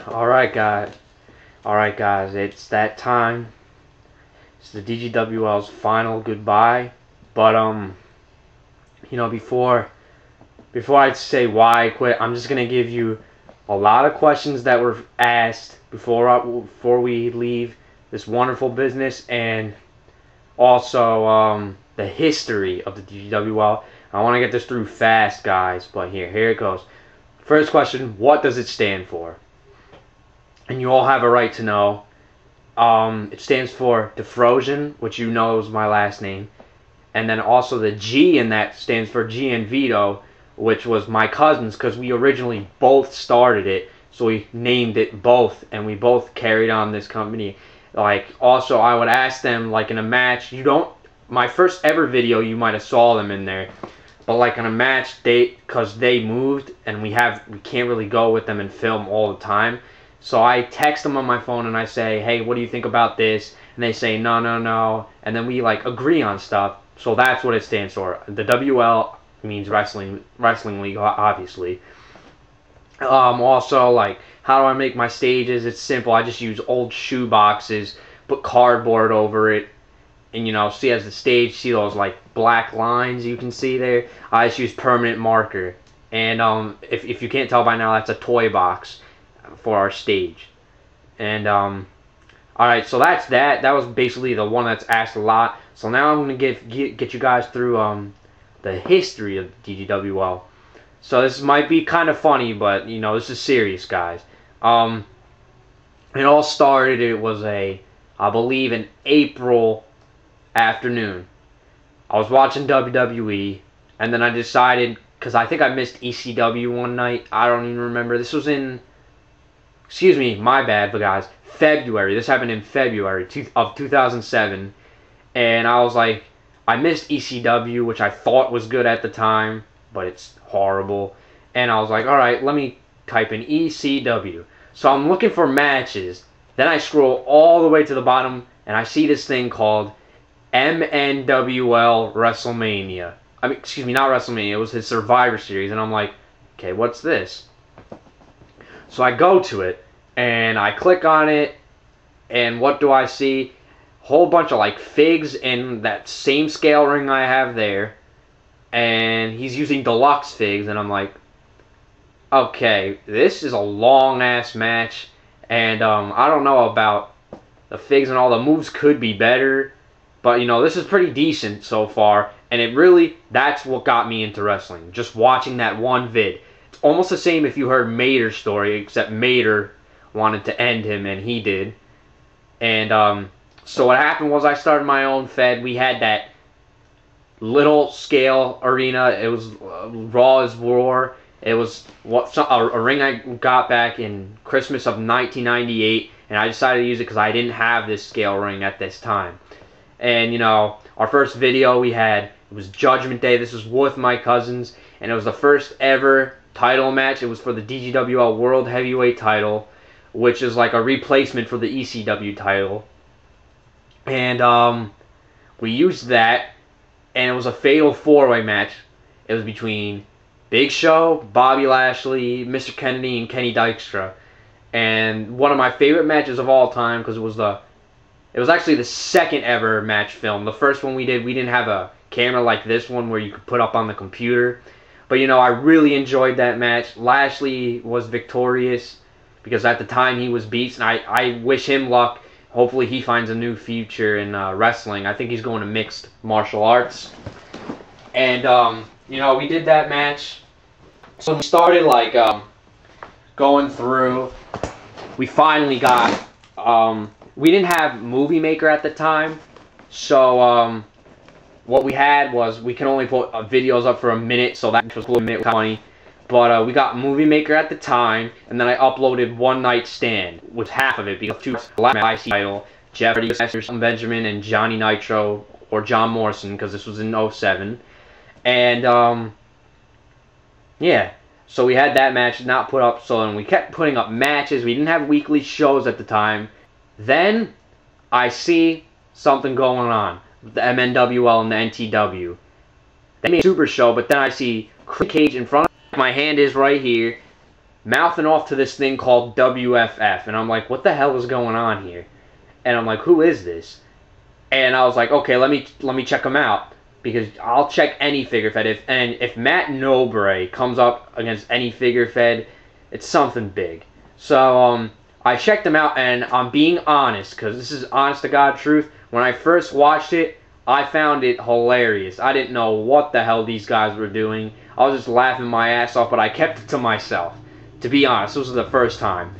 Alright guys, it's that time. It's the DGWL's final goodbye. But before I say why I quit, I'm just gonna give you a lot of questions that were asked before we leave this wonderful business, and also the history of the DGWL. I want to get this through fast, guys, but here it goes. First question: what does it stand for? And you all have a right to know. It stands for Defrosion, which you know is my last name. And then also the G in that stands for G and Vito, which was my cousin's, because we originally both started it. So we named it both, and we both carried on this company. Like, also, I would ask them, like, in a match, my first ever video, you might have saw them in there. But like in a match, because they moved, and we can't really go with them and film all the time. So I text them on my phone and I say, hey, what do you think about this? And they say, no, no, no. And then we like agree on stuff. So that's what it stands for. The WL means wrestling league, obviously. Also, like, how do I make my stages? It's simple. I just use old shoe boxes, put cardboard over it, and see as the stage, see those like black lines you can see there? I just use permanent marker. And if you can't tell by now, that's a toy box for our stage. And alright, so that's that. That was basically the one that's asked a lot. So now I'm gonna get you guys through the history of DGWL. So this might be kind of funny, but this is serious, guys. It all started, it was I believe an April afternoon. I was watching WWE, and then I decided, because I think I missed ECW one night, I don't even remember. This was in, excuse me, my bad, but guys, February. This happened in February of 2007. And I was like, I missed ECW, which I thought was good at the time, but it's horrible. And I was like, alright, let me type in ECW. So I'm looking for matches. Then I scroll all the way to the bottom, and I see this thing called MNWL WrestleMania. I mean, excuse me, not WrestleMania. It was his Survivor Series. And I'm like, okay, what's this? So I go to it, and I click on it, and what do I see? Whole bunch of like figs in that same scale ring I have there, and he's using deluxe figs, and I'm like, okay, this is a long ass match, and I don't know about the figs, and all the moves could be better, but this is pretty decent so far. And that's what got me into wrestling, just watching that one vid. It's almost the same if you heard Mater's story, except Mater wanted to end him, and he did. And so what happened was I started my own fed. We had that little scale arena. It was Raw is War. It was a ring I got back in Christmas of 1998, and I decided to use it because I didn't have this scale ring at this time. And our first video we had, it was Judgment Day. This was with my cousins, and it was the first ever title match. It was for the DGWL World Heavyweight title, which is like a replacement for the ECW title. And we used that, and it was a fatal four-way match. It was between Big Show, Bobby Lashley, Mr. Kennedy, and Kenny Dykstra. And one of my favorite matches of all time, because it was actually the second ever match filmed. The first one we didn't have a camera like this one where you could put up on the computer. But I really enjoyed that match. Lashley was victorious because at the time he was beast, and I wish him luck. Hopefully he finds a new future in wrestling. I think he's going to mixed martial arts. And we did that match. So we started like going through. We finally got. We didn't have Movie Maker at the time, so what we had was we can only put videos up for a minute, so that was a minute with 20. But we got Movie Maker at the time, and then I uploaded One Night Stand with half of it because two IC title, Jeopardy, Benjamin, and Johnny Nitro or John Morrison, because this was in 07. And yeah, so we had that match not put up. So then we kept putting up matches. We didn't have weekly shows at the time. Then I see something going on with the MNWL and the NTW. They made a super show, but then I see Chris Cage in front of my hand is right here. mouthing off to this thing called WFF, and I'm like, what the hell is going on here? And I'm like, who is this? And I was like, okay, let me check him out, because I'll check any figure fed. If Matt Nobre comes up against any figure fed, it's something big. So I checked him out, and I'm being honest, because this is honest to God truth. When I first watched it, I found it hilarious. I didn't know what the hell these guys were doing. I was just laughing my ass off, but I kept it to myself. To be honest, this was the first time.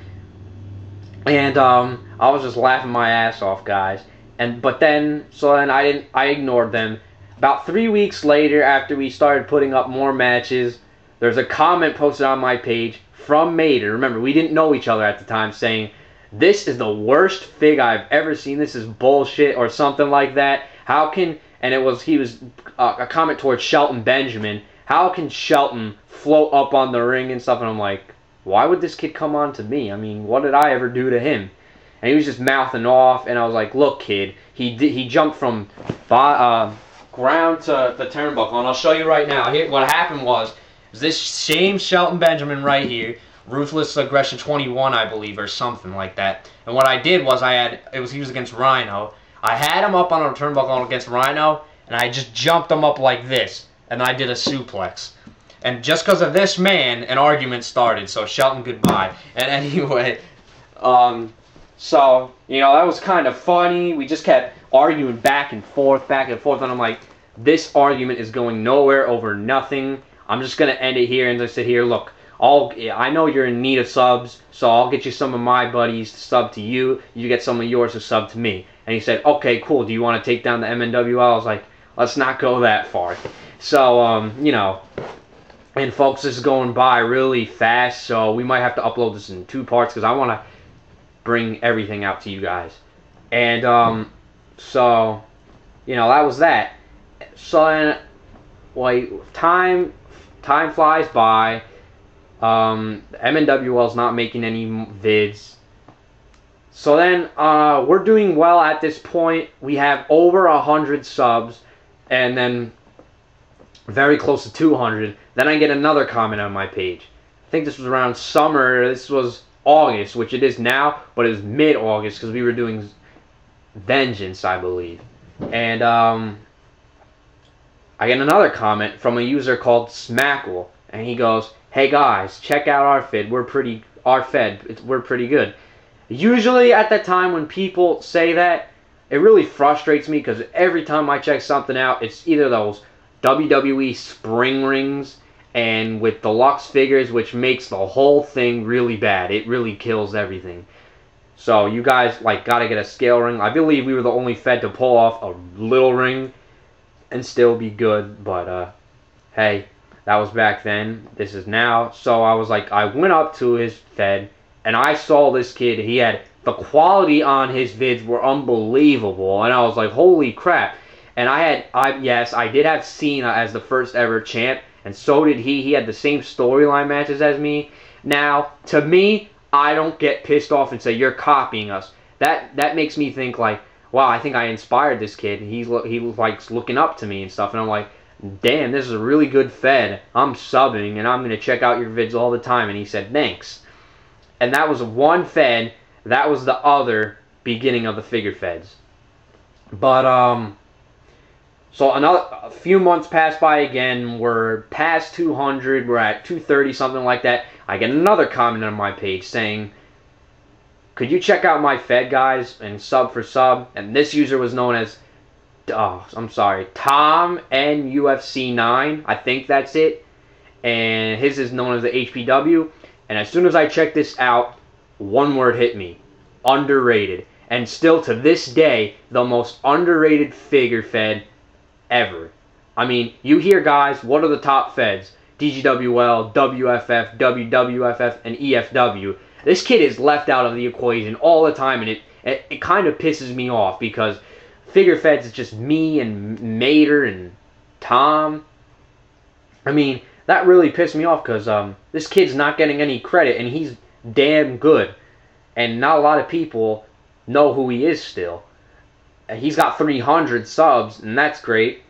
And I was just laughing my ass off, guys. But then I ignored them. About 3 weeks later, after we started putting up more matches, there's a comment posted on my page from Mater. Remember, we didn't know each other at the time, saying, "This is the worst fig I've ever seen. This is bullshit," or something like that. How can, and he was a comment towards Shelton Benjamin. How can Shelton float up on the ring and stuff? And I'm like, why would this kid come on to me? I mean, what did I ever do to him? And he was just mouthing off, and I was like, look, kid, he jumped from ground to the turnbuckle, and I'll show you right now. Here, what happened was this same Shelton Benjamin right here, Ruthless Aggression 21, I believe, or something like that. And what I did was he was against Rhino. I had him up on a turnbuckle against Rhino, and I just jumped him up like this, and I did a suplex. And just because of this man, an argument started. So Shelton, goodbye. And anyway, so, you know, that was kind of funny. We just kept arguing back and forth, and I'm like, this argument is going nowhere over nothing. I'm just going to end it here and just sit here. Look, I know you're in need of subs, so I'll get you some of my buddies to sub to you. You get some of yours to sub to me. And he said, okay, cool. Do you want to take down the MNWL? I was like, let's not go that far. So, you know, and folks, this is going by really fast, so we might have to upload this in 2 parts because I want to bring everything out to you guys. And, so, you know, that was that. So, like, time flies by. MNWL's not making any vids. So then, we're doing well at this point. We have over 100 subs, and then very close to 200. Then I get another comment on my page. I think this was around summer. This was August, which it is now, but it was mid-August because we were doing Vengeance, I believe. And I get another comment from a user called Smackle, and he goes, "Hey guys, check out our fed. We're pretty good." Usually at that time when people say that, it really frustrates me because every time I check something out, it's either those WWE spring rings and with deluxe figures, which makes the whole thing really bad. It really kills everything. So you guys, like, gotta get a scale ring. I believe we were the only fed to pull off a little ring and still be good, but hey, that was back then. This is now. So I was like, I went up to his fed and I saw this kid. He had, the quality on his vids were unbelievable, and I was like, holy crap. And yes, I did have Cena as the first ever champ, and so did he. He had the same storyline matches as me. Now, to me, I don't get pissed off and say, you're copying us. That makes me think like, wow, I think I inspired this kid. He likes looking up to me and stuff, and I'm like, damn, this is a really good fed. I'm subbing, and I'm going to check out your vids all the time. And he said, thanks. And that was one fed. That was the other beginning of the figure feds. But, so a few months pass by again. We're past 200. We're at 230, something like that. I get another comment on my page saying, could you check out my fed, guys, and sub for sub? And this user was known as, I'm sorry, Tom NUFC9. I think that's it. And his is known as the HPW. And as soon as I checked this out, one word hit me. Underrated. And still to this day, the most underrated figure fed ever. I mean, you hear, guys, what are the top feds? DGWL, WFF, WWFF, and EFW. This kid is left out of the equation all the time, and it kind of pisses me off because figure feds is just me and Mater and Tom. I mean, that really pissed me off because this kid's not getting any credit, and he's damn good. And not a lot of people know who he is still. He's got 300 subs, and that's great.